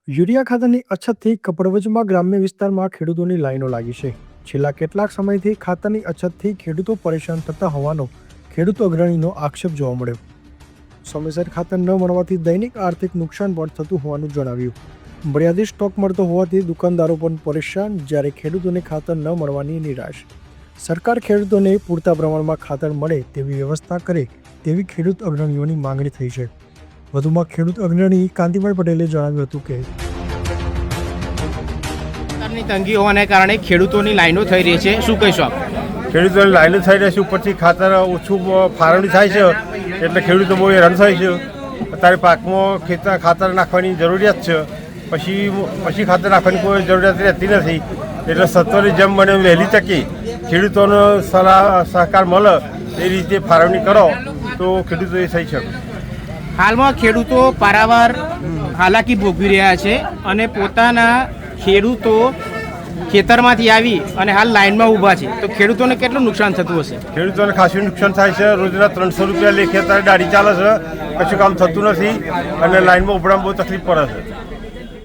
Urea ખાતરની અછતથી કપડવંજમાં ગ્રામ્ય વિસ્તારમાં ખેડૂતોની લાઈનો લાગી છે. છેલ્લા કેટલાક સમયથી ખાતરની અછતથી ખેડૂતો પરેશાન થતા હોવાનો ખેડૂત અગ્રણીનો આક્ષેપ જોવા મળ્યો. સમયસર ખાતર ન મળવાથી દૈનિક આર્થિક નુકસાન પણ થતું હોવાનું જણાવ્યું. મર્યાદિત સ્ટોક મળતો હોવાથી દુકાનદારો પણ પરેશાન, જ્યારે ખેડૂતોને ખાતર ન મળવાની નિરાશ. સરકાર ખેડૂતોને પૂરતા પ્રમાણમાં ખાતર મળે તેવી વ્યવસ્થા કરે તેવી ખેડૂત અગ્રણીઓની માંગણી થઈ છે. વધુમાં ખેડૂત અગ્રણી કાંતિભાઈ પટેલે જણાવ્યું હતું કે ખાતરની તંગી હોવાને કારણે ખેડૂતોની લાઈનો થઈ રહી છે. શું કહીશું આપ? ખેડૂતોની લાઈનો થઈ રહી છે. ઉપરથી ખાતર ઓછું ફાળવણી થાય છે એટલે ખેડૂતો બહુ હેરાન થાય છે. અત્યારે પાકમાં ખાતર નાખવાની જરૂરિયાત છે, પછી ખાતર નાખવાની કોઈ જરૂરિયાત રહેતી નથી. એટલે સત્વરે જેમ બને વહેલી તકે ખેડૂતોનો સહકાર મળે એ રીતે ફાળવણી કરો તો ખેડૂતો એ થઈ શકે. હાલમાં ખેડૂતો પારાવાર હાલાકી ભોગવી રહ્યા છે અને પોતાના ખેડૂતો ખેતરમાંથી આવી અને હાલ લાઈનમાં ઊભા છે, તો ખેડૂતોને કેટલું નુકસાન થતું હશે? ખેડૂતોને ખાસું નુકસાન થાય છે. રોજના 300 રૂપિયા લેખે અત્યારે દાઢી ચાલે છે, કશું કામ થતું નથી અને લાઈનમાં ઉભરામાં બહુ તકલીફ પડે છે.